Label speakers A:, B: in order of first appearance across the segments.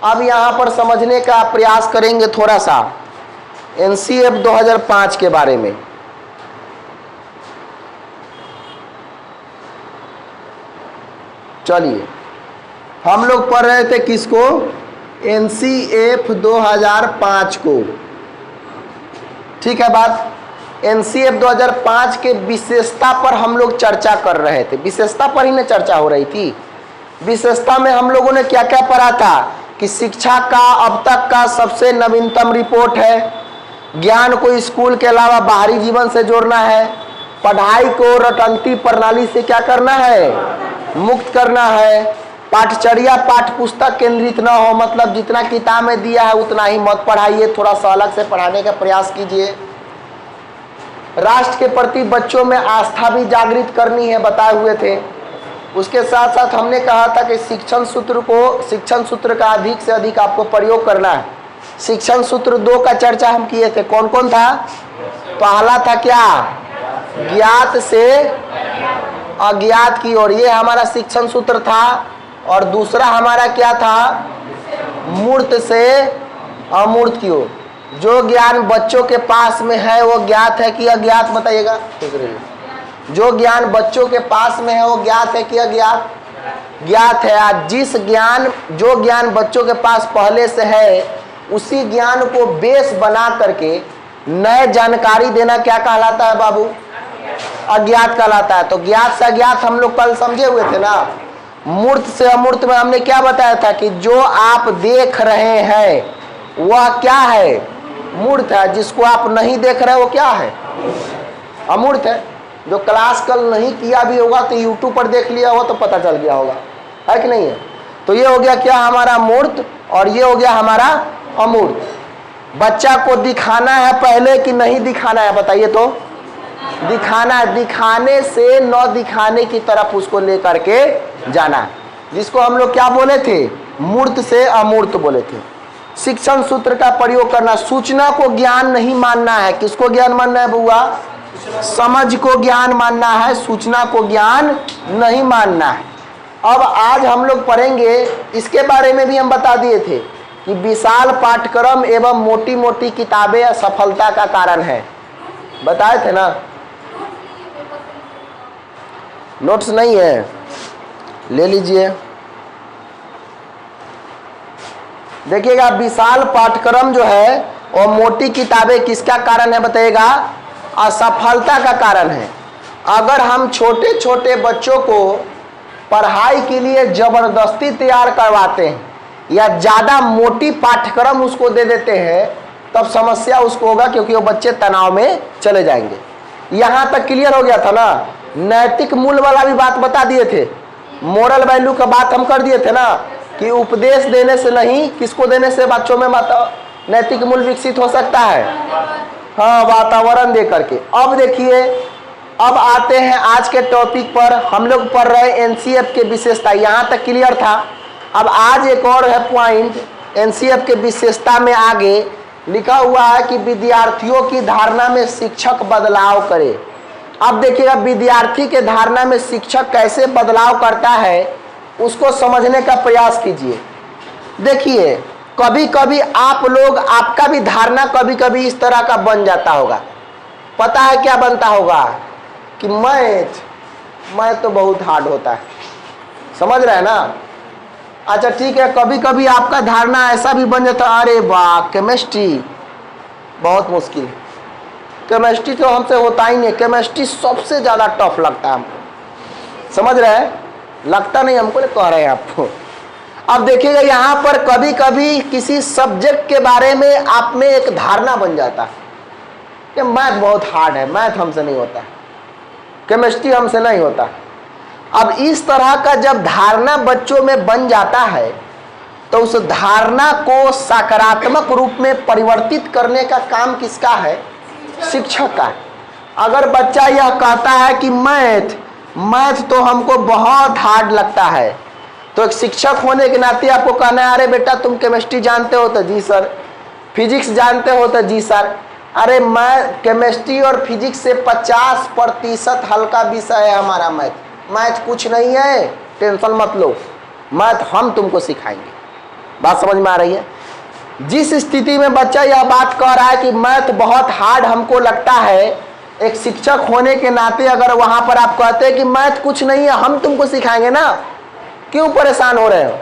A: अब यहाँ पर समझने का प्रयास करेंगे थोड़ा सा एनसीएफ 2005 के बारे में। चलिए, हम लोग पढ़ रहे थे किसको? एनसीएफ 2005 को। ठीक है बात। एनसीएफ 2005 के विशेषता पर हम लोग चर्चा कर रहे थे। विशेषता पर ही ना चर्चा हो रही थी। विशेषता में हम लोगों ने क्या क्या पढ़ा था कि शिक्षा का अब तक का सबसे नवीनतम रिपोर्ट है, ज्ञान को स्कूल के अलावा बाहरी जीवन से जोड़ना है, पढ़ाई को रटंती प्रणाली से क्या करना है? मुक्त करना है, पाठचर्या पाठ्य पुस्तक केंद्रित न हो, मतलब जितना किताब में दिया है उतना ही मत पढ़ाइए, थोड़ा सा अलग से पढ़ाने का प्रयास कीजिए। राष्ट्र के प्रति बच्चों में आस्था भी जागृत करनी है, बताए हुए थे। उसके साथ साथ हमने कहा था कि शिक्षण सूत्र का अधिक से अधिक आपको प्रयोग करना है। शिक्षण सूत्र 2 का चर्चा हम किए थे। कौन कौन था? पहला था क्या? ज्ञात से अज्ञात की ओर, ये हमारा शिक्षण सूत्र था। और दूसरा हमारा क्या था? मूर्त से अमूर्त की ओर। जो ज्ञान बच्चों के पास में है वो ज्ञात है कि अज्ञात? बताइएगा। जो ज्ञान बच्चों के पास में है वो ज्ञात है कि अज्ञात? ज्ञात है। आज जो ज्ञान बच्चों के पास पहले से है उसी ज्ञान को बेस बना करके नए जानकारी देना क्या कहलाता है बाबू? अज्ञात कहलाता है। तो ज्ञात से अज्ञात हम लोग कल समझे हुए थे ना। मूर्त से अमूर्त में हमने क्या बताया था कि जो आप देख रहे हैं वह क्या है? मूर्त है। जिसको आप नहीं देख रहे वो क्या है? अमूर्त है। जो क्लास कल नहीं किया भी होगा तो यूट्यूब पर देख लिया होगा तो पता चल गया होगा, है कि नहीं है? तो ये हो गया क्या? हमारा मूर्त। और ये हो गया हमारा अमूर्त। बच्चा को दिखाना है पहले कि नहीं दिखाना है? बताइए तो। दिखाना है। दिखाने से न दिखाने की तरफ उसको लेकर के जाना है, जिसको हम लोग क्या बोले थे? मूर्त से अमूर्त बोले थे। शिक्षण सूत्र का प्रयोग करना। सूचना को ज्ञान नहीं मानना है। किसको ज्ञान मानना है बुआ? समझ को ज्ञान मानना है, सूचना को ज्ञान नहीं मानना है। अब आज हम लोग पढ़ेंगे, इसके बारे में भी हम बता दिए थे कि विशाल पाठ्यक्रम एवं मोटी मोटी किताबें असफलता का कारण है। बताए थे ना? नोट्स नहीं है? ले लीजिए। देखिएगा, विशाल पाठ्यक्रम जो है और मोटी किताबें किसका कारण है? बताइएगा। असफलता का कारण है। अगर हम छोटे छोटे बच्चों को पढ़ाई के लिए जबरदस्ती तैयार करवाते हैं या ज़्यादा मोटी पाठ्यक्रम उसको दे देते हैं तब समस्या उसको होगा, क्योंकि वो बच्चे तनाव में चले जाएंगे। यहाँ तक क्लियर हो गया था ना? नैतिक मूल्य वाला भी बात बता दिए थे। मोरल वैल्यू का बात हम कर दिए थे ना कि उपदेश देने से नहीं, किसको देने से बच्चों में नैतिक मूल्य विकसित हो सकता है? हाँ, वातावरण दे करके। अब देखिए, अब आते हैं आज के टॉपिक पर। हम लोग पढ़ रहे हैं एनसीएफ के विशेषता। यहाँ तक क्लियर था। अब आज एक और है पॉइंट एनसीएफ के विशेषता में। आगे लिखा हुआ है कि विद्यार्थियों की धारणा में शिक्षक बदलाव करे। अब देखिएगा, विद्यार्थी के धारणा में शिक्षक कैसे बदलाव करता है उसको समझने का प्रयास कीजिए। देखिए, कभी कभी आप लोग, आपका भी धारणा कभी कभी इस तरह का बन जाता होगा। पता है क्या बनता होगा? कि मैथ तो बहुत हार्ड होता है। समझ रहे हैं ना? अच्छा ठीक है, कभी कभी आपका धारणा ऐसा भी बन जाता है, अरे वाह केमिस्ट्री बहुत मुश्किल है। केमिस्ट्री तो हमसे होता ही नहीं। केमिस्ट्री सबसे ज़्यादा टफ लगता है हमको। समझ रहे हैं? लगता नहीं हमको, कह रहे हैं आपको। अब देखिएगा, यहाँ पर कभी कभी किसी सब्जेक्ट के बारे में आप में एक धारणा बन जाता है कि मैथ बहुत हार्ड है, मैथ हमसे नहीं होता, केमिस्ट्री हमसे नहीं होता। अब इस तरह का जब धारणा बच्चों में बन जाता है तो उस धारणा को सकारात्मक रूप में परिवर्तित करने का काम किसका है? शिक्षक का। अगर बच्चा यह कहता है कि मैथ तो हमको बहुत हार्ड लगता है, तो एक शिक्षक होने के नाते आपको कहना है, अरे बेटा तुम केमिस्ट्री जानते हो? तो जी सर। फिजिक्स जानते हो? तो जी सर। अरे मैं केमिस्ट्री और फिजिक्स से 50% हल्का विषय है हमारा मैथ कुछ नहीं है, टेंशन मत लो, मैथ हम तुमको सिखाएंगे। बात समझ में आ रही है? जिस स्थिति में बच्चा यह बात कह रहा है कि मैथ बहुत हार्ड हमको लगता है, एक शिक्षक होने के नाते अगर वहां पर आप कहते हैं कि मैथ कुछ नहीं है, हम तुमको सिखाएंगे ना, क्यों परेशान हो रहे हो?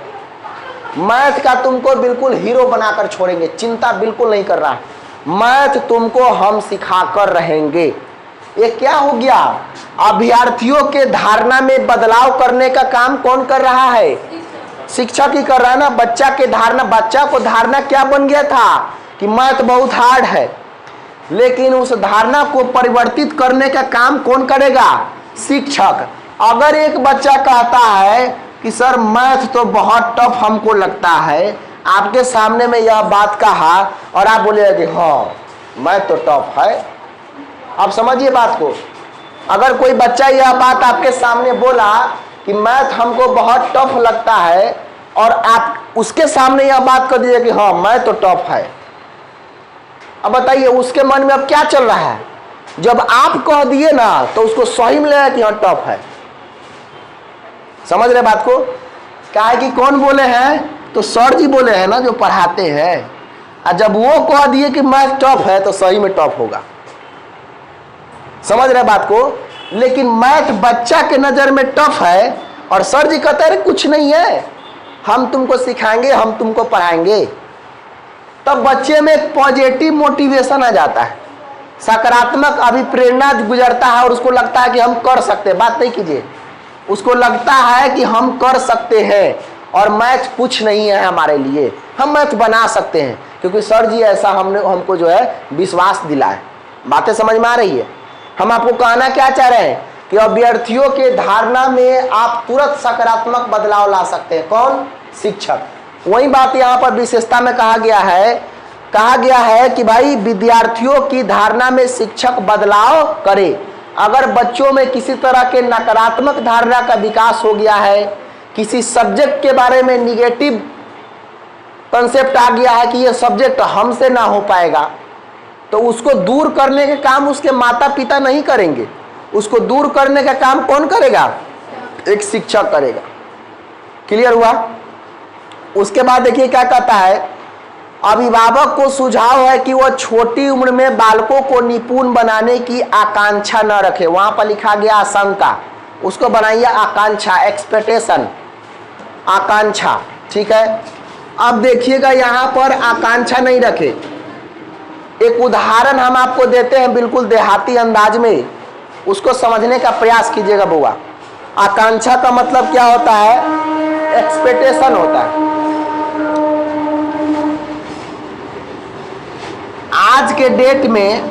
A: मैथ का तुमको बिल्कुल हीरो बनाकर छोड़ेंगे, चिंता बिल्कुल नहीं कर रहा, मैथ तुमको हम सिखाकर रहेंगे। ये क्या हो गया? अभ्यर्थियों के धारणा में बदलाव करने का काम कौन कर रहा है? शिक्षक ही कर रहा है ना। बच्चा के धारणा, बच्चा को धारणा क्या बन गया था कि मैथ बहुत हार्ड है, लेकिन उस धारणा को परिवर्तित करने का काम कौन करेगा? शिक्षक। अगर एक बच्चा कहता है कि सर मैथ तो बहुत टफ हमको लगता है, आपके सामने में यह बात कहा और आप बोलेगा कि हाँ मैथ तो टफ है, आप समझिए बात को। अगर कोई बच्चा यह बात आपके सामने बोला कि मैथ हमको बहुत टफ लगता है और आप उसके सामने यह बात कर दीजिए कि हाँ मैथ तो टफ है, अब बताइए उसके मन में अब क्या चल रहा है? जब आप कह दिए ना तो उसको सही में लगेगा कि हाँ टफ है। समझ रहे बात को? क्या है कि कौन बोले हैं? तो सर जी बोले हैं ना जो पढ़ाते हैं, और जब वो कह दिए कि मैथ टफ है तो सही में टफ होगा। समझ रहे बात को? लेकिन मैथ बच्चा के नजर में टफ है और सर जी कहते हैं कुछ नहीं है, हम तुमको सिखाएंगे, हम तुमको पढ़ाएंगे, तब बच्चे में एक पॉजिटिव मोटिवेशन आ जाता है, सकारात्मक अभिप्रेरणा गुजरता है और उसको लगता है कि हम कर सकते हैं। बात नहीं कीजिए, उसको लगता है कि हम कर सकते हैं और मैथ कुछ नहीं है हमारे लिए, हम मैथ बना सकते हैं, क्योंकि सर जी ऐसा हमको जो है विश्वास दिलाए। बातें समझ में आ रही है? हम आपको कहना क्या चाह रहे हैं कि अभ्यर्थियों के धारणा में आप तुरंत सकारात्मक बदलाव ला सकते हैं। कौन? शिक्षक। वही बात यहाँ पर विशेषता में कहा गया है कि भाई विद्यार्थियों की धारणा में शिक्षक बदलाव करे। अगर बच्चों में किसी तरह के नकारात्मक धारणा का विकास हो गया है, किसी सब्जेक्ट के बारे में निगेटिव कंसेप्ट आ गया है कि ये सब्जेक्ट हमसे ना हो पाएगा, तो उसको दूर करने का काम उसके माता पिता नहीं करेंगे, उसको दूर करने का काम कौन करेगा? एक शिक्षक करेगा। क्लियर हुआ? उसके बाद देखिए क्या कहता है, अभिभावक को सुझाव है कि वह छोटी उम्र में बालकों को निपुण बनाने की आकांक्षा न रखे। वहां पर लिखा गया आशंका, उसको बनाइए आकांक्षा, एक्सपेक्टेशन, आकांक्षा। ठीक है, अब देखिएगा यहां पर आकांक्षा नहीं रखे। एक उदाहरण हम आपको देते हैं बिल्कुल देहाती अंदाज में, उसको समझने का प्रयास कीजिएगा बुआ। आकांक्षा का मतलब क्या होता है? एक्सपेक्टेशन होता है। आज के डेट में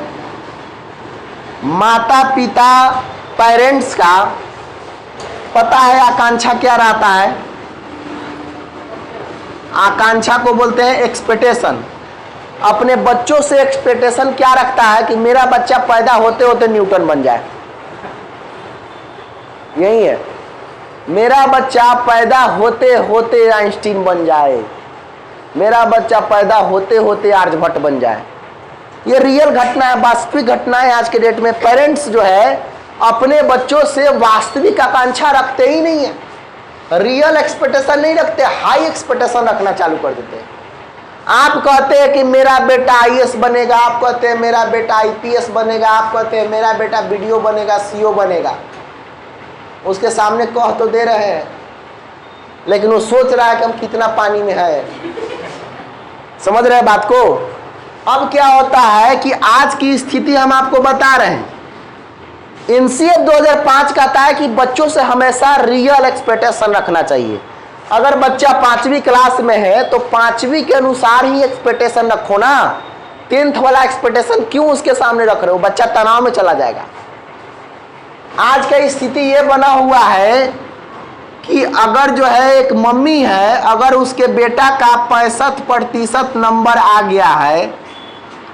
A: माता पिता, पेरेंट्स का पता है आकांक्षा क्या रहता है? आकांक्षा को बोलते हैं एक्सपेक्टेशन। अपने बच्चों से एक्सपेक्टेशन क्या रखता है कि मेरा बच्चा पैदा होते होते न्यूटन बन जाए। यही है, मेरा बच्चा पैदा होते होते आइंस्टीन बन जाए, मेरा बच्चा पैदा होते होते आर्यभट्ट बन जाए। ये रियल घटना है, वास्तविक घटना है। आज के डेट में पेरेंट्स जो है अपने बच्चों से वास्तविक आकांक्षा रखते ही नहीं है, रियल एक्सपेक्टेशन नहीं रखते, हाई एक्सपेक्टेशन रखना चालू कर देते हैं। आप कहते हैं कि मेरा बेटा आईएएस बनेगा, आप कहते हैं मेरा बेटा आईपीएस बनेगा, आप कहते हैं मेरा बेटा बीडीओ बनेगा, सीओ बनेगा। उसके सामने कह तो दे रहे हैं, लेकिन वो सोच रहा है कि हम कितना पानी में है। समझ रहे हैं बात को? अब क्या होता है कि आज की स्थिति हम आपको बता रहे हैं। एनसीएफ 2005 कहता है कि बच्चों से हमेशा रियल एक्सपेक्टेशन रखना चाहिए। अगर बच्चा 5वीं क्लास में है तो 5वीं के अनुसार ही एक्सपेक्टेशन रखो ना। 10th वाला एक्सपेक्टेशन क्यों उसके सामने रख रहे हो? बच्चा तनाव में चला जाएगा। आज का स्थिति ये बना हुआ है कि अगर जो है एक मम्मी है, अगर उसके बेटा का 65% नंबर आ गया है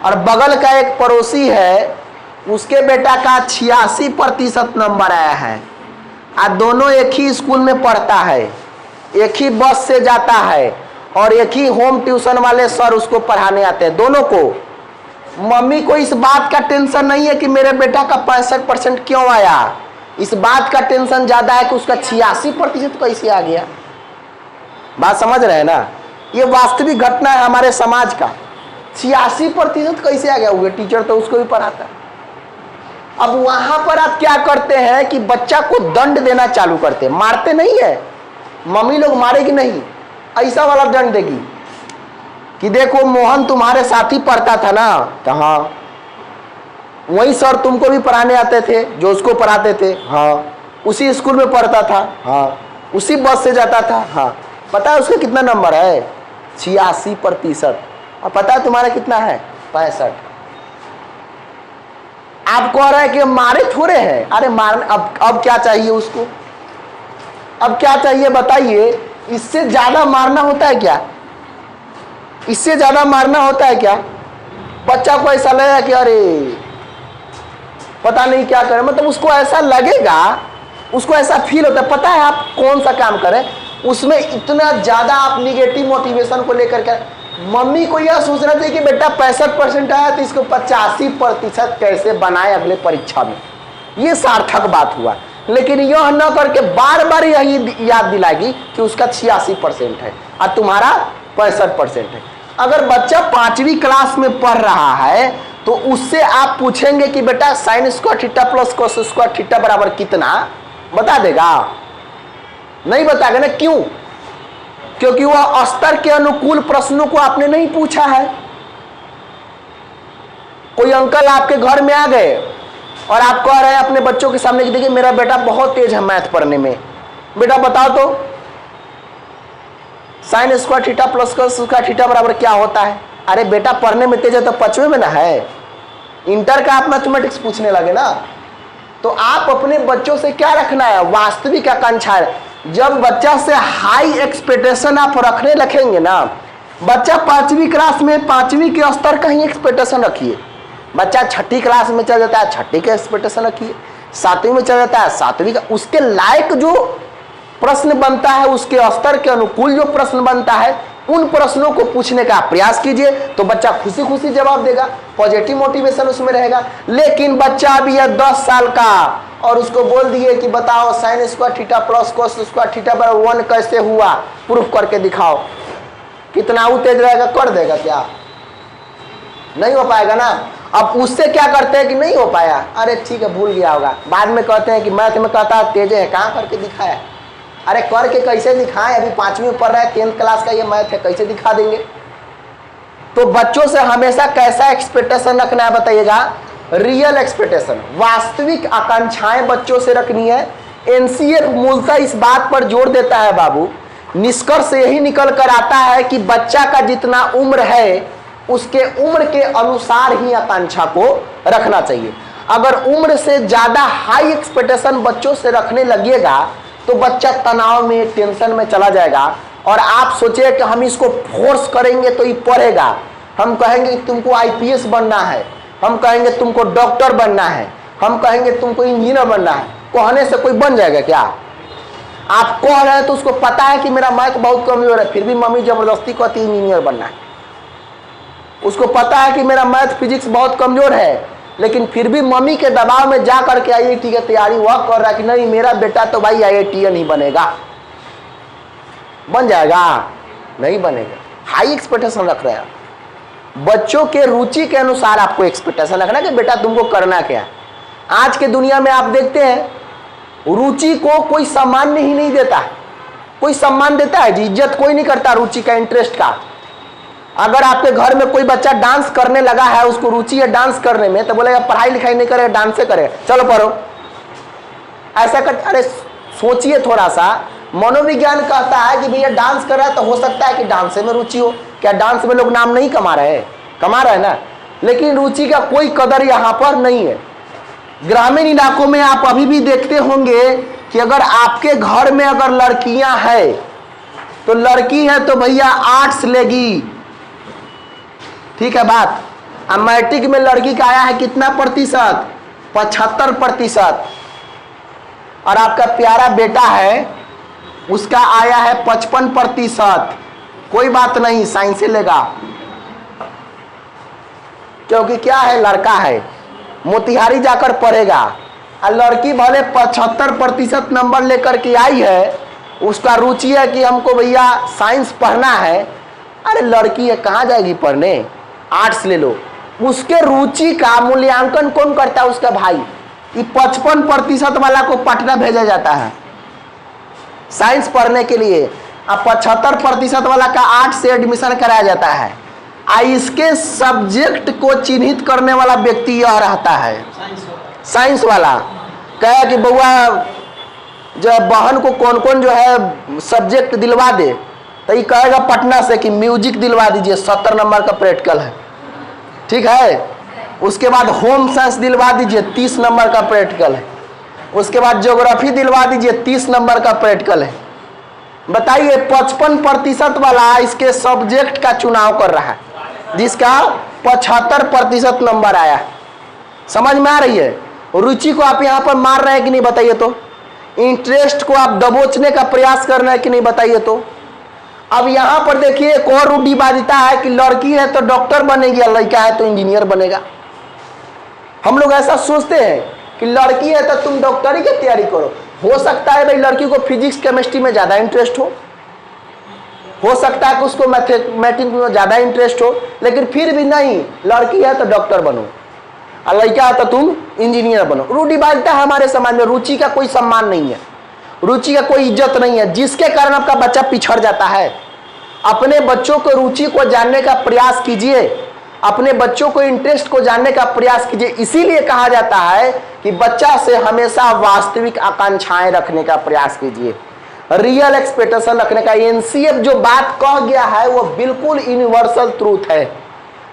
A: और बगल का एक पड़ोसी है उसके बेटा का 86% नंबर आया है, और दोनों एक ही स्कूल में पढ़ता है, एक ही बस से जाता है और एक ही होम ट्यूशन वाले सर उसको पढ़ाने आते हैं, दोनों को, मम्मी को इस बात का टेंशन नहीं है कि मेरे बेटा का 65% क्यों आया, इस बात का टेंशन ज्यादा है कि उसका 86% कैसे आ गया। बात समझ रहे हैं ना? ये वास्तविक घटना है हमारे समाज का। 86% कैसे आ गया? हुए टीचर तो उसको भी पढ़ाता है। अब वहां पर आप क्या करते हैं कि बच्चा को दंड देना चालू करते हैं। मारते नहीं है, मम्मी लोग मारेगी नहीं, ऐसा वाला दंड देगी कि देखो मोहन तुम्हारे साथ ही पढ़ता था ना, तो हाँ वही सर तुमको भी पढ़ाने आते थे जो उसको पढ़ाते थे, हाँ उसी स्कूल में पढ़ता था, हाँ उसी बस से जाता था, हाँ पता है उसका कितना नंबर है? 86%। और पता है तुम्हारा कितना है? 65। आप कह रहे हैं कि मारे थोड़े हैं। अरे मारने अब क्या चाहिए उसको? अब क्या चाहिए बताइए? इससे ज्यादा मारना होता है क्या? इससे ज्यादा मारना होता है क्या? बच्चा को ऐसा लगेगा कि अरे पता नहीं क्या करें, मतलब उसको ऐसा लगेगा, उसको ऐसा फील होता है। पता है आप कौन सा काम करें, उसमें इतना ज्यादा आप निगेटिव मोटिवेशन को लेकर के, मम्मी को यह सोचना चाहिए कि बेटा 65% आया तो इसको 85% कैसे बनाए अगले परीक्षा में। ये सार्थक बात हुआ। लेकिन यह न करके बार बार यही याद दिलाएगी कि उसका 86% है और तुम्हारा 65% है। अगर बच्चा 5वीं क्लास में पढ़ रहा है तो उससे आप पूछेंगे कि बेटा sine square theta plus cos square theta बराबर कितना, बता देगा? नहीं बताएगा ना। क्यों? क्योंकि वह स्तर के अनुकूल प्रश्नों को आपने नहीं पूछा है। कोई अंकल आपके घर में आ गए और आप कह रहे हैं अपने बच्चों के सामने कि देखिए मेरा बेटा बहुत तेज है मैथ पढ़ने में, बेटा बताओ तो sine square theta plus cos square theta बराबर क्या होता है? अरे बेटा पढ़ने में तेज है तो 5वीं में ना है, इंटर का आप मैथमेटिक्स पूछने लगे ना। तो आप अपने बच्चों से क्या रखना है? वास्तविक आकांक्षा। जब बच्चा से हाई एक्सपेक्टेशन आप रखने लगेंगे ना, बच्चा 5वीं क्लास में 5वीं के स्तर का ही एक्सपेक्टेशन रखिए। बच्चा 6ठी क्लास में चल जाता है, 6ठी का एक्सपेक्टेशन रखिए। 7वीं में चल जाता है, 7वीं का। उसके लायक जो प्रश्न बनता है, उसके स्तर के अनुकूल जो प्रश्न बनता है, उन प्रश्नों को पूछने का प्रयास कीजिए तो बच्चा खुशी खुशी जवाब देगा, पॉजिटिव मोटिवेशन उसमें रहेगा। लेकिन बच्चा अभी है 10 साल का और उसको बोल दिए कि बताओ sine square theta plus cos square theta बराबर 1 कैसे हुआ, प्रूफ करके दिखाओ। कितना वो तेज रहेगा? कर देगा क्या? नहीं हो पाएगा ना। अब उससे क्या करते हैं कि नहीं हो पाया, अरे ठीक है भूल गया होगा। बाद में कहते हैं कि मैथ में कहता तेज है, कहाँ करके दिखाया? अरे करके कैसे दिखाएं? अभी 5वीं में पढ़ रहा है, 10th क्लास का ये मैथ है, कैसे दिखा देंगे? तो बच्चों से हमेशा कैसा एक्सपेक्टेशन रखना है बताइएगा? रियल एक्सपेक्टेशन, वास्तविक आकांक्षाएं बच्चों से रखनी है। एनसीए मूलतः इस बात पर जोर देता है बाबू, निष्कर्ष यही निकल कर आता है कि बच्चा का जितना उम्र है उसके उम्र के अनुसार ही आकांक्षा को रखना चाहिए। अगर उम्र से ज्यादा हाई एक्सपेक्टेशन बच्चों से रखने लगिएगा तो बच्चा तनाव में, टेंशन में चला जाएगा। और आप सोचिए कि हम इसको फोर्स करेंगे तो ये पढ़ेगा। हम कहेंगे तुमको आईपीएस बनना है, हम कहेंगे तुमको डॉक्टर बनना है, हम कहेंगे तुमको इंजीनियर बनना है, कहने से कोई बन जाएगा क्या? आप कह रहे हैं तो उसको पता है कि मेरा मैथ बहुत कमजोर है, फिर भी मम्मी जबरदस्ती कहती है इंजीनियर बनना है। उसको पता है कि मेरा मैथ फिजिक्स बहुत कमजोर है, लेकिन फिर भी मम्मी के दबाव में जा करके आईआईटी की तैयारी वह कर रहा है कि नहीं मेरा बेटा तो भाई आईआईटीएन ही बनेगा। बन जाएगा? नहीं बनेगा। हाई एक्सपेक्टेशन रख रहे हैं। बच्चों के रुचि के अनुसार आपको एक्सपेक्टेशन रखना कि बेटा तुमको करना क्या। आज के दुनिया में आप देखते हैं रुचि को कोई सम्मान ही नहीं देता। कोई सम्मान देता है? इज्जत कोई नहीं करता रुचि का, इंटरेस्ट का। अगर आपके घर में कोई बच्चा डांस करने लगा है, उसको रुचि है डांस करने में, तो बोलेगा पढ़ाई लिखाई नहीं करेगा, डांस करेगा, चलो पढ़ो। ऐसा कर, अरे सोचिए थोड़ा सा। मनोविज्ञान कहता है कि भैया डांस कर रहा है तो हो सकता है कि डांस में रुचि हो। क्या डांस में लोग नाम नहीं कमा रहे हैं? कमा रहे हैं ना। लेकिन रुचि का कोई कदर यहाँ पर नहीं है। ग्रामीण इलाकों में आप अभी भी देखते होंगे कि अगर आपके घर में अगर लड़कियां हैं तो लड़की है तो भैया आर्ट्स लेगी, ठीक है बात। अब मैट्रिक में लड़की का आया है कितना प्रतिशत? 75%। और आपका प्यारा बेटा है उसका आया है 55%। कोई बात नहीं, साइंस लेगा, क्योंकि क्या है, लड़का है, मोतिहारी जाकर पढ़ेगा। और लड़की भले 75% नंबर लेकर के आई है, उसका रुचि है कि हमको भैया साइंस पढ़ना है, अरे लड़की है कहाँ जाएगी पढ़ने, आर्ट्स ले लो। उसके रुचि का मूल्यांकन कौन करता है? उसका भाई। ये 55% वाला को पटना भेजा जाता है साइंस पढ़ने के लिए, अब 75% वाला का आर्ट्स से एडमिशन कराया जाता है। इसके सब्जेक्ट को चिन्हित करने वाला व्यक्ति यह रहता है साइंस वाला। कहे कि बउआ जो बहन को कौन कौन जो है सब्जेक्ट दिलवा दे, तो ये कहेगा पटना से कि म्यूजिक दिलवा दीजिए, 70 नंबर का प्रैक्टिकल है, ठीक है। उसके बाद होम साइंस दिलवा दीजिए, 30 नंबर का प्रैक्टिकल है। उसके बाद ज्योग्राफी दिलवा दीजिए, 30 नंबर का प्रैक्टिकल है। बताइए 55% वाला इसके सब्जेक्ट का चुनाव कर रहा है, जिसका 75% नंबर आया। समझ में आ रही है? रुचि को आप यहाँ पर मार रहे हैं कि नहीं बताइए तो? इंटरेस्ट को आप दबोचने का प्रयास कर रहे हैं कि नहीं बताइए तो? अब यहाँ पर देखिए एक और रूढ़िवादिता है कि लड़की है तो डॉक्टर बनेगी, लड़का है तो इंजीनियर बनेगा। हम लोग ऐसा सोचते हैं कि लड़की है तो तुम डॉक्टरी की तैयारी करो। हो सकता है भाई लड़की को फिजिक्स केमिस्ट्री में ज़्यादा इंटरेस्ट हो सकता है कि उसको मैथमेटिक्स में ज़्यादा इंटरेस्ट हो, लेकिन फिर भी नहीं, लड़की है तो डॉक्टर बनो और लड़का है तो तुम इंजीनियर बनो। रूढ़िवादिता हमारे समाज में। रुचि का कोई सम्मान नहीं है, रुचि का कोई इज्जत नहीं है, जिसके कारण आपका बच्चा पिछड़ जाता है। अपने बच्चों को रुचि को जानने का प्रयास कीजिए, अपने बच्चों को इंटरेस्ट को जानने का प्रयास कीजिए। इसीलिए कहा जाता है कि बच्चा से हमेशा वास्तविक आकांक्षाएं रखने का प्रयास कीजिए, रियल एक्सपेक्टेशन रखने का। एनसीएफ जो बात कह गया है वो बिल्कुल यूनिवर्सल ट्रूथ है,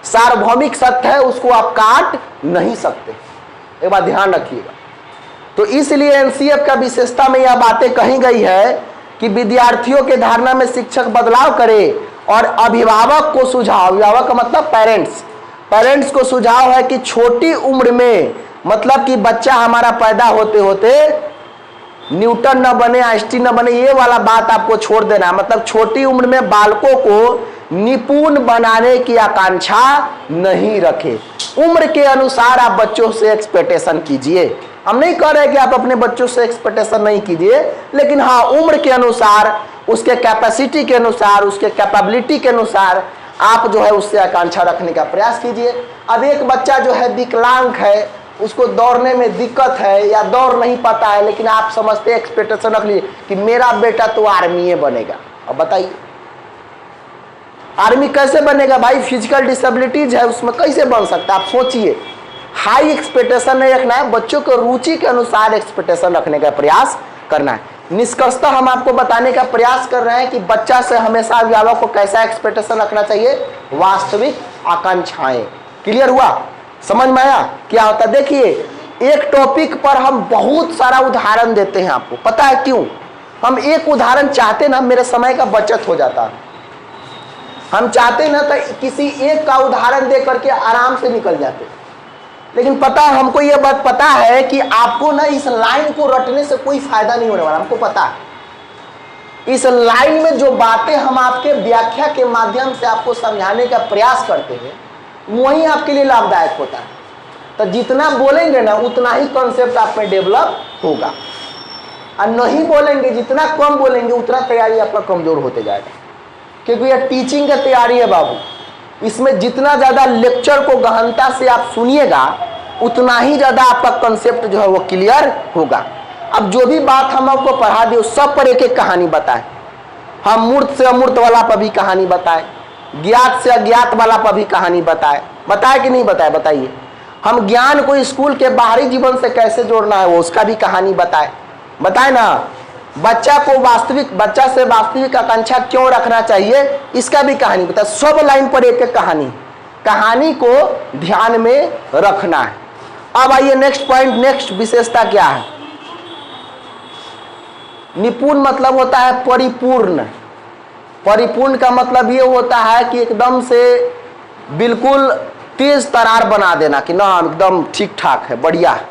A: सार्वभौमिक सत्य है, उसको आप काट नहीं सकते। एक बात ध्यान रखिएगा। तो इसलिए एनसीएफ का विशेषता में यह बातें कही गई है कि विद्यार्थियों के धारणा में शिक्षक बदलाव करे और अभिभावक को सुझाव, अभिभावक का मतलब पेरेंट्स को सुझाव है कि छोटी उम्र में, मतलब कि बच्चा हमारा पैदा होते होते न्यूटन न बने, आइंस्टीन न बने, ये वाला बात आपको छोड़ देना। मतलब छोटी उम्र में बालकों को निपुण बनाने की आकांक्षा नहीं रखे। उम्र के अनुसार आप बच्चों से एक्सपेक्टेशन कीजिए। हम नहीं कह रहे कि आप अपने बच्चों से एक्सपेक्टेशन नहीं कीजिए, लेकिन हाँ उम्र के अनुसार, उसके कैपेसिटी के अनुसार, उसके कैपेबिलिटी के अनुसार आप जो है उससे आकांक्षा रखने का प्रयास कीजिए। अब एक बच्चा जो है विकलांग है, उसको दौड़ने में दिक्कत है या दौड़ नहीं पाता है, लेकिन आप समझते एक्सपेक्टेशन रख लीजिए कि मेरा बेटा तो आर्मी बनेगा। अब बताइए आर्मी कैसे बनेगा भाई? फिजिकल डिसेबिलिटीज है, उसमें कैसे बन सकता है? आप सोचिए। हाई एक्सपेक्टेशन नहीं रखना है, बच्चों को रुचि के अनुसार एक्सपेक्टेशन रखने का प्रयास करना है। निष्कर्षतः हम आपको बताने का प्रयास कर रहे हैं कि बच्चा से हमेशा अभिभावक को कैसा एक्सपेक्टेशन रखना चाहिए? वास्तविक आकांक्षाएं। क्लियर हुआ? समझ में आया क्या होता? देखिए एक टॉपिक पर हम बहुत सारा उदाहरण देते हैं, आपको पता है क्यों? हम एक उदाहरण चाहते ना, मेरे समय का बचत हो जाता। हम चाहते ना तो किसी एक का उदाहरण दे करके आराम से निकल जाते, लेकिन पता है हमको ये बात पता है कि आपको ना इस लाइन को रटने से कोई फायदा नहीं होने वाला। हमको पता है इस लाइन में जो बातें हम आपके व्याख्या के माध्यम से आपको समझाने का प्रयास करते हैं वही आपके लिए लाभदायक होता है। तो जितना बोलेंगे ना उतना ही कॉन्सेप्ट आप में डेवलप होगा, और नहीं बोलेंगे, जितना कम बोलेंगे उतना तैयारी आपका कमजोर होते जाएगा। क्योंकि यह टीचिंग की तैयारी है बाबू, इसमें जितना ज़्यादा लेक्चर को गहनता से आप सुनिएगा उतना ही ज़्यादा आपका कॉन्सेप्ट जो है वो क्लियर होगा। अब जो भी बात हम आपको पढ़ा दिए सब पर एक एक कहानी बताए। हम मूर्त से अमूर्त वाला पर भी कहानी बताए, ज्ञात से अज्ञात वाला पर भी कहानी बताए कि नहीं बताए? बताइए। हम ज्ञान को स्कूल के बाहरी जीवन से कैसे जोड़ना है वो उसका भी कहानी बताए ना। बच्चा से वास्तविक आकांक्षा क्यों रखना चाहिए इसका भी कहानी बताए। सब लाइन पर एक एक कहानी को ध्यान में रखना है। अब आइए नेक्स्ट पॉइंट, नेक्स्ट विशेषता क्या है? निपुण मतलब होता है परिपूर्ण। परिपूर्ण का मतलब ये होता है कि एकदम से बिल्कुल तेज तरार बना देना कि ना एकदम ठीक ठाक है, बढ़िया है।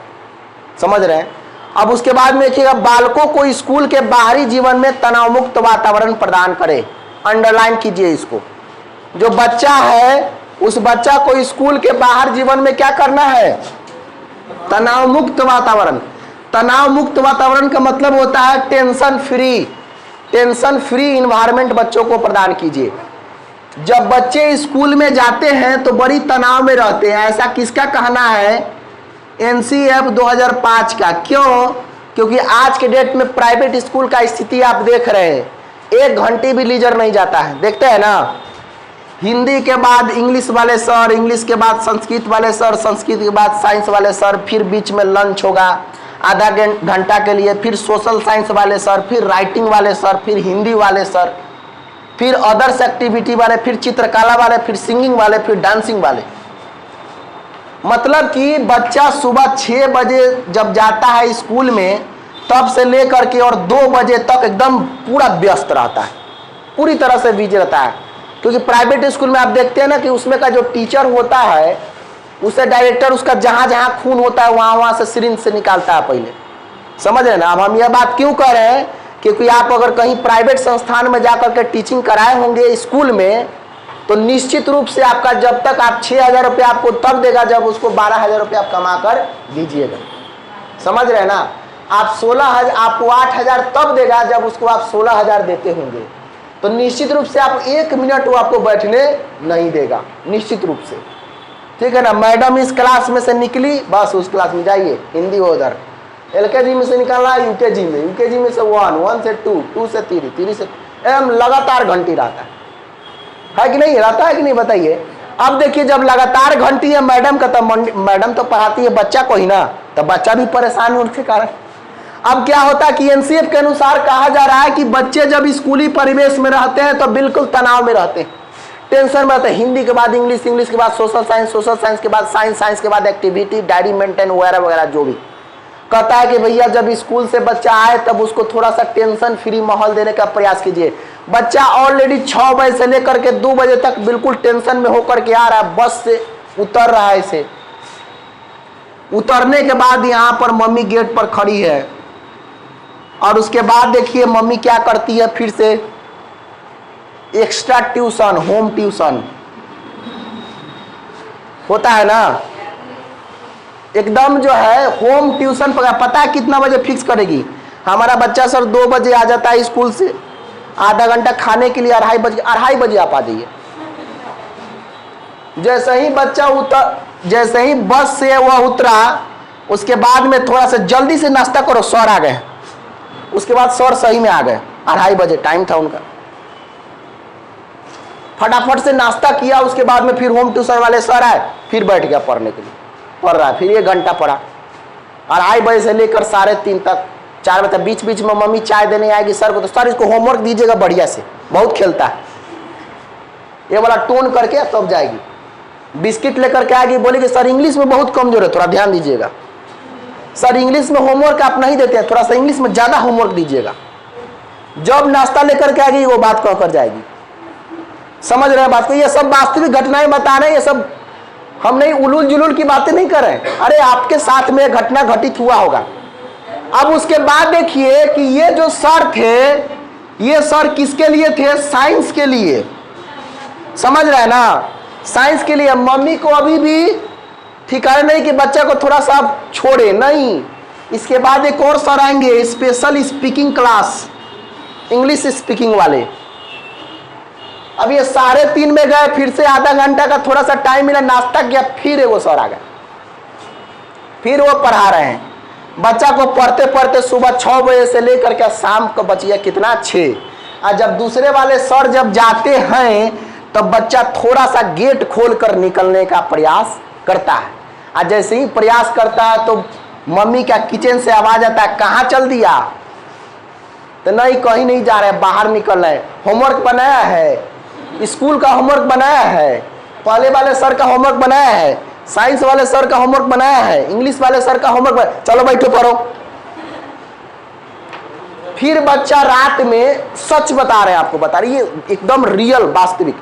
A: समझ रहे हैं? अब उसके बाद में देखिएगा, बालकों को स्कूल के बाहरी जीवन में तनाव मुक्त वातावरण प्रदान करे। अंडरलाइन कीजिए इसको। जो बच्चा है उस बच्चा को स्कूल के बाहर जीवन में क्या करना है? तनाव मुक्त वातावरण। तनाव मुक्त वातावरण का मतलब होता है टेंशन फ्री इन्वायरमेंट बच्चों को प्रदान कीजिए। जब बच्चे स्कूल में जाते हैं तो बड़ी तनाव में रहते हैं, ऐसा किसका कहना है? एनसीएफ 2005 का। क्यों? क्योंकि आज के डेट में प्राइवेट स्कूल का स्थिति आप देख रहे हैं, 1 घंटे भी लीजर नहीं जाता है। देखते हैं ना, हिंदी के बाद इंग्लिश वाले सर, इंग्लिश के बाद संस्कृत वाले सर, संस्कृत के बाद साइंस वाले सर, फिर बीच में लंच होगा आधा घंटा के लिए, फिर सोशल साइंस वाले सर, फिर राइटिंग वाले सर, फिर हिंदी वाले सर, फिर अदर्स एक्टिविटी वाले, फिर चित्रकला वाले, फिर सिंगिंग वाले, फिर डांसिंग वाले। मतलब कि बच्चा सुबह 6 बजे जब जाता है स्कूल में, तब से लेकर के और 2 बजे तक एकदम पूरा व्यस्त रहता है, पूरी तरह से बिजी रहता है। क्योंकि प्राइवेट स्कूल में आप देखते हैं ना कि उसमें का जो टीचर होता है, उसे डायरेक्टर उसका जहां जहां खून होता है वहां से सिरिंज से निकालता है पहले। समझ रहे हैं ना? अब हम यह बात क्यों कर रहे हैं? क्योंकि आप अगर कहीं प्राइवेट संस्थान में जाकर के टीचिंग कराए होंगे स्कूल में, तो निश्चित रूप से आपका जब तक आप 6,000 रुपये आपको तब देगा जब उसको 12,000 रुपये आप कमा कर दीजिएगा। समझ रहे हैं ना? आप 16,000, आपको 8,000 तब देगा जब उसको आप 16,000 देते होंगे। तो निश्चित रूप से आप 1 मिनट वो आपको बैठने नहीं देगा, निश्चित रूप से। ठीक है ना? मैडम इस क्लास में से निकली, बस उस क्लास में जाइए, हिंदी हो उधर। एलकेजी में से निकलना है यूकेजी में, यूकेजी में से 1, 1 से 2, 2 से 3, 3 से एम लगातार घंटी रहता है कि नहीं? रहता है कि नहीं बताइए? अब देखिए, जब लगातार घंटी है मैडम का, तब मैडम तो पढ़ाती है बच्चा को ही ना, तब बच्चा भी परेशान है उनके कारण। अब क्या होता है कि एनसीएफ के अनुसार कहा जा रहा है कि बच्चे जब स्कूली परिवेश में रहते हैं तो बिल्कुल तनाव में रहते हैं, टेंशन में रहते हैं। हिंदी के बाद इंग्लिश, इंग्लिश के बाद सोशल साइंस, सोशल साइंस के बाद साइंस, साइंस के बाद एक्टिविटी, डायरी मेंटेन वगैरह वगैरह जो भी। कहता है कि भैया जब स्कूल से बच्चा आए तब उसको थोड़ा सा टेंशन फ्री माहौल देने का प्रयास कीजिए। बच्चा ऑलरेडी 6 बजे से लेकर के 2 बजे तक बिल्कुल टेंशन में होकर के आ रहा है, बस से उतर रहा है। इसे उतरने के बाद यहाँ पर मम्मी गेट पर खड़ी है, और उसके बाद देखिए मम्मी क्या करती है, फिर से एक्स्ट्रा ट्यूशन, होम ट्यूशन होता है ना, एकदम जो है होम ट्यूशन। पता है कितना बजे फिक्स करेगी? हमारा बच्चा सर 2 बजे आ जाता है स्कूल से, आधा घंटा खाने के लिए 2:30 बजे आप आ जाइए। जैसे ही बच्चा जैसे ही बस से वह उतरा, उसके बाद में थोड़ा सा जल्दी से नाश्ता करो, सर आ गए। उसके बाद सर सही में आ गए, 2:30 बजे टाइम था उनका। फटाफट से नाश्ता किया, उसके बाद में फिर होम ट्यूशन वाले सर आए, फिर बैठ गया पढ़ने के लिए, पढ़ रहा है, फिर 1 घंटा पढ़ा। 2:30 बजे से लेकर 3:30 तक, 4 बजे तक। बीच बीच में मम्मी चाय देने आएगी सर को, तो सर इसको होमवर्क दीजिएगा बढ़िया से, बहुत खेलता है, ये वाला टोन करके तब जाएगी। बिस्किट लेकर के आएगी, बोलेगी सर इंग्लिश में बहुत कमजोर है, थोड़ा ध्यान दीजिएगा। सर इंग्लिश में होमवर्क आप नहीं देते हैं, थोड़ा सा इंग्लिश में ज्यादा होमवर्क दीजिएगा। जब नाश्ता लेकर के आएगी वो बात कहकर जाएगी। समझ रहे हैं बात को? ये सब वास्तविक घटनाएं बता रहे हैं, ये सब हम नहीं उलूल जुलूल की बातें नहीं कर रहे हैं। अरे आपके साथ में घटना घटित हुआ होगा। अब उसके बाद देखिए कि ये जो सर थे, ये सर किसके लिए थे? साइंस के लिए। समझ रहे हैं ना? साइंस के लिए। मम्मी को अभी भी ठिकाना नहीं कि बच्चा को थोड़ा सा छोड़े, नहीं। इसके बाद एक और सर आएंगे, special speaking class, English speaking वाले। अब ये 3:30 में गए, फिर से आधा घंटा का थोड़ा सा टाइम मिला, नाश्ता किया, फिर वो सर आ गए, फिर वो पढ़ा रहे हैं बच्चा को। पढ़ते पढ़ते सुबह 6 बजे से लेकर के शाम को बच गया कितना? 6। और जब दूसरे वाले सर जब जाते हैं तब बच्चा थोड़ा सा गेट खोल कर निकलने का प्रयास करता है। और जैसे ही प्रयास करता है तो मम्मी का किचन से आवाज आता है, कहाँ चल दिया? तो नहीं, कहीं नहीं जा रहे, बाहर निकल रहे। होमवर्क बनाया है, स्कूल का होमवर्क बनाया है, पहले वाले सर का होमवर्क बनाया है, साइंस वाले सर का होमवर्क बनाया है, इंग्लिश वाले सर का होमवर्क, चलो बैठो पढ़ो। फिर बच्चा रात में, सच बता रहे हैं आपको, बता रही है एकदम रियल वास्तविक,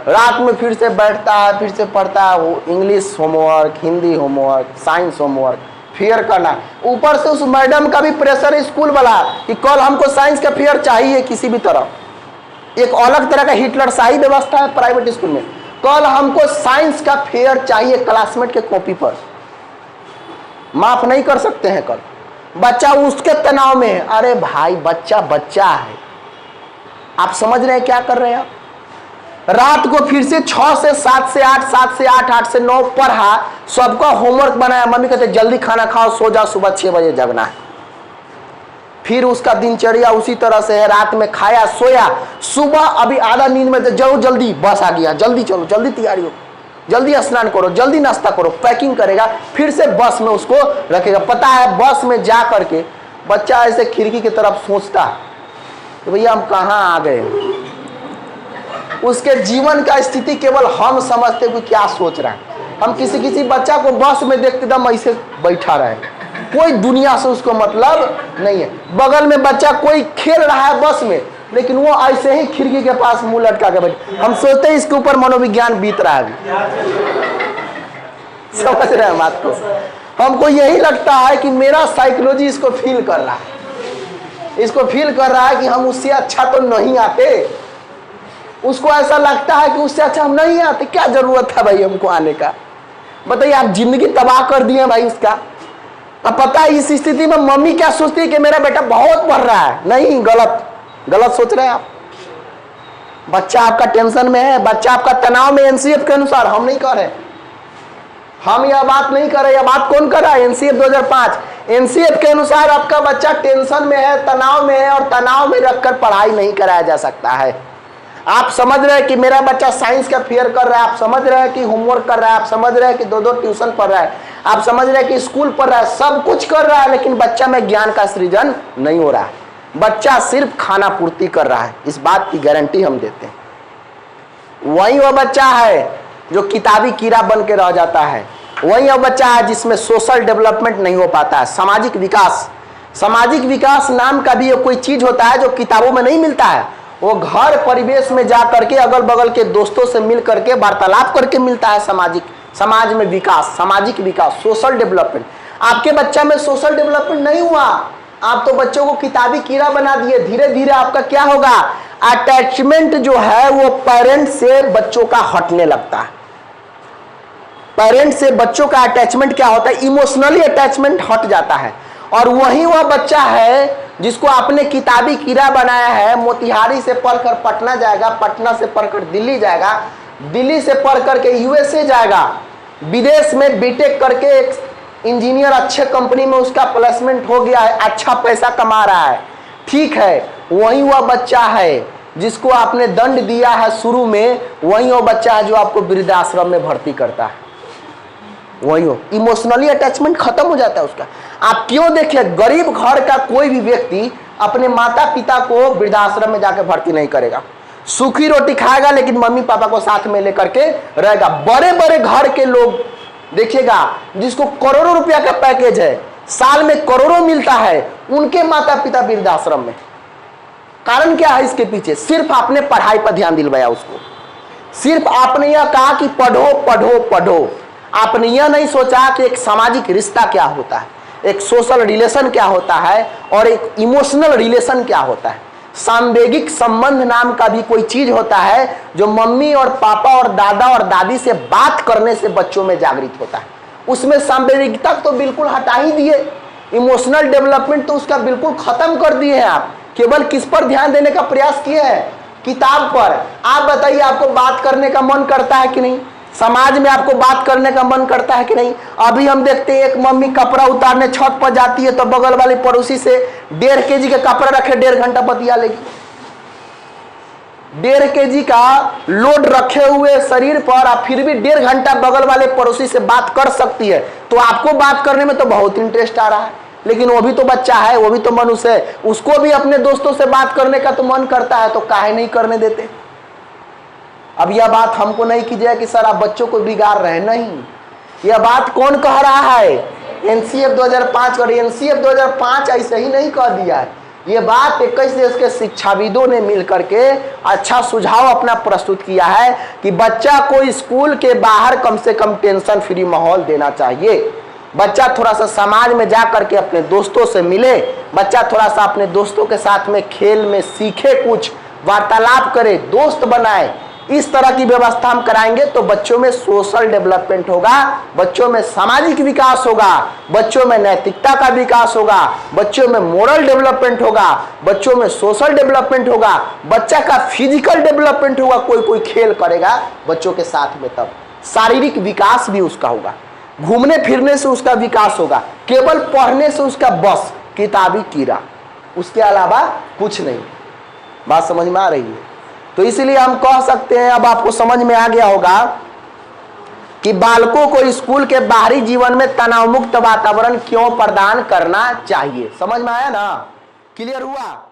A: रात में फिर से बैठता है, फिर से पढ़ता है। वो English homework, Hindi homework, science homework, fair करना। ऊपर से उस मैडम का भी प्रेशर स्कूल वाला कि कल हमको साइंस का फेयर चाहिए किसी भी तरह। एक अलग तरह का हिटलर शाही व्यवस्था है प्राइवेट स्कूल में। कल हमको साइंस का फेयर चाहिए क्लासमेट के कॉपी पर, माफ नहीं कर सकते हैं कल। बच्चा उसके तनाव में है। अरे भाई बच्चा बच्चा है, आप समझ रहे हैं क्या कर रहे हैं आप? रात को फिर से 6 से 7 से 8, 7 से 8, 8 से 9 पढ़ा, सबका होमवर्क बनाया, मम्मी कहते जल्दी खाना खाओ, सो जाओ, सुबह 6 बजे जगना है। फिर उसका दिनचर्या उसी तरह से है, रात में खाया सोया, सुबह अभी आधा नींद में, जाओ जल्दी बस आ गया, जल्दी चलो, जल्दी तैयारी हो, जल्दी स्नान करो, जल्दी नाश्ता करो, पैकिंग करेगा, फिर से बस में उसको रखेगा। पता है बस में जा करके बच्चा ऐसे खिड़की की तरफ सोचता कि भैया हम कहाँ आ गए। उसके जीवन का स्थिति केवल हम समझते हैं कि क्या सोच रहा है। हम किसी बच्चा को बस में देखते दम ऐसे बैठा रहे, कोई दुनिया से उसको मतलब नहीं है। बगल में बच्चा कोई खेल रहा है बस में, लेकिन वो ऐसे ही खिड़की के पास मुंह लटका के बैठे। हम सोचते हैं इसके ऊपर मनोविज्ञान बीत रहा है। समझ रहे हैं बात को? हमको यही लगता है कि मेरा साइकोलॉजी इसको फील कर रहा है, इसको फील कर रहा है कि हम उससे अच्छा तो नहीं आते। उसको ऐसा लगता है कि उससे अच्छा हम नहीं आते, क्या जरूरत था भाई हमको आने का। बताइए, आप जिंदगी तबाह कर दिए भाई उसका। अब पता है इस स्थिति में मम्मी क्या सोचती है कि मेरा बेटा बहुत पढ़ रहा है। नहीं, गलत सोच रहे हैं आप। बच्चा आपका टेंशन में है, बच्चा आपका तनाव में। एनसीएफ के अनुसार हम नहीं कर रहे, हम यह बात नहीं कर रहे। यह बात कौन कर रहा है? एनसीएफ 2005। एनसीएफ के अनुसार आपका बच्चा टेंशन में है, तनाव में है, और तनाव में रखकर पढ़ाई नहीं कराया जा सकता है। आप समझ रहे हैं कि मेरा बच्चा साइंस का फेयर कर रहा है, आप समझ रहे हैं कि होमवर्क कर रहा है, आप समझ रहे हैं कि 2-2 ट्यूशन पढ़ रहा है, आप समझ रहे हैं कि स्कूल पढ़ रहा है, सब कुछ कर रहा है, लेकिन बच्चा में ज्ञान का सृजन नहीं हो रहा है। बच्चा सिर्फ खाना पूर्ति कर रहा है, इस बात की गारंटी हम देते हैं। वही वह बच्चा है जो किताबी कीड़ा बन के रह जाता है। वही वह बच्चा है जिसमें सोशल डेवलपमेंट नहीं हो पाता है, सामाजिक विकास। सामाजिक विकास नाम का भी कोई चीज होता है जो किताबों में नहीं मिलता है। वो घर परिवेश में जा करके, अगल बगल के दोस्तों से मिल करके, वार्तालाप करके मिलता है। समाज में विकास, सामाजिक विकास, सोशल डेवलपमेंट। आपके बच्चा में सोशल डेवलपमेंट नहीं हुआ, आप तो बच्चों को किताबी कीड़ा बना दिए। धीरे धीरे आपका क्या होगा? अटैचमेंट जो है वो पेरेंट से बच्चों का हटने लगता है। पेरेंट से बच्चों का अटैचमेंट क्या होता है? इमोशनली अटैचमेंट हट जाता है। और वही वह बच्चा है जिसको आपने किताबी कीड़ा बनाया है। मोतिहारी से पढ़कर पटना जाएगा, पटना से पढ़कर दिल्ली जाएगा, दिल्ली से पढ़ करके यूएसए जाएगा, विदेश में बीटेक करके एक इंजीनियर अच्छे कंपनी में उसका प्लेसमेंट हो गया है, अच्छा पैसा कमा रहा है। ठीक है, वही वह बच्चा है जिसको आपने दंड दिया है शुरू में, वही वह बच्चा है जो आपको वृद्धाश्रम में भर्ती करता है। वही हो, इमोशनली अटैचमेंट खत्म हो जाता है उसका। आप क्यों देखिए, गरीब घर का कोई भी व्यक्ति अपने माता पिता को वृद्धाश्रम में जाकर भर्ती नहीं करेगा। सूखी रोटी खाएगा लेकिन मम्मी पापा को साथ में लेकर के रहेगा। बड़े बड़े घर के लोग देखिएगा जिसको करोड़ों रुपया का पैकेज है, साल में करोड़ों मिलता है, उनके माता पिता वृद्धाश्रम में। कारण क्या है इसके पीछे? सिर्फ आपने पढ़ाई पर ध्यान दिलवाया उसको, सिर्फ आपने यह कहा कि पढ़ो पढ़ो पढ़ो। आपने यह नहीं सोचा कि एक सामाजिक रिश्ता क्या होता है, एक सोशल रिलेशन क्या होता है, और एक इमोशनल रिलेशन क्या होता है। सांवेगिक संबंध नाम का भी कोई चीज होता है जो मम्मी और पापा और दादा और दादी से बात करने से बच्चों में जागृत होता है। उसमें सांवेगिकता तो बिल्कुल हटा ही दिए, इमोशनल डेवलपमेंट तो उसका बिल्कुल खत्म कर दिए हैं आप। केवल किस पर ध्यान देने का प्रयास किए हैं? किताब पर। आप बताइए, आपको बात करने का मन करता है कि नहीं? समाज में आपको बात करने का मन करता है कि नहीं? अभी हम देखते हैं एक मम्मी कपड़ा उतारने छत पर जाती है तो बगल वाले पड़ोसी से 1.5 kg का कपड़ा रखे 1.5 घंटा बतिया लेगी। 1.5 kg का लोड रखे हुए शरीर पर आप फिर भी 1.5 घंटा बगल वाले पड़ोसी से बात कर सकती है, तो आपको बात करने में तो बहुत इंटरेस्ट आ रहा है। लेकिन वो भी तो बच्चा है, वो भी तो मनुष्य है, उसको भी अपने दोस्तों से बात करने का तो मन करता है, तो काहे नहीं करने देते? अब यह बात हमको नहीं कीजिए कि सर आप बच्चों को बिगाड़ रहे हैं, नहीं। यह बात कौन कह रहा है? एनसीएफ 2005। और एनसीएफ 2005 ऐसे ही नहीं कह दिया है, ये बात 21 देश के शिक्षाविदों ने मिलकर के अच्छा सुझाव अपना प्रस्तुत किया है कि बच्चा को स्कूल के बाहर कम से कम टेंशन फ्री माहौल देना चाहिए। बच्चा थोड़ा सा समाज में जा करके अपने दोस्तों से मिले, बच्चा थोड़ा सा अपने दोस्तों के साथ में खेल में सीखे, कुछ वार्तालाप करे, दोस्त बनाए। इस तरह की व्यवस्था हम कराएंगे तो बच्चों में सोशल डेवलपमेंट होगा, बच्चों में सामाजिक विकास होगा, बच्चों में नैतिकता का विकास होगा, बच्चों में मोरल डेवलपमेंट होगा, बच्चों में सोशल डेवलपमेंट होगा, बच्चा का फिजिकल डेवलपमेंट होगा, कोई कोई खेल करेगा बच्चों के साथ में, तब शारीरिक विकास भी उसका होगा, घूमने फिरने से उसका विकास होगा, केवल पढ़ने से उसका बस किताबी कीड़ा, उसके अलावा कुछ नहीं। बात समझ में आ रही है? तो इसलिए हम कह सकते हैं, अब आपको समझ में आ गया होगा कि बालकों को स्कूल के बाहरी जीवन में तनाव मुक्त वातावरण क्यों प्रदान करना चाहिए। समझ में आया ना? क्लियर हुआ?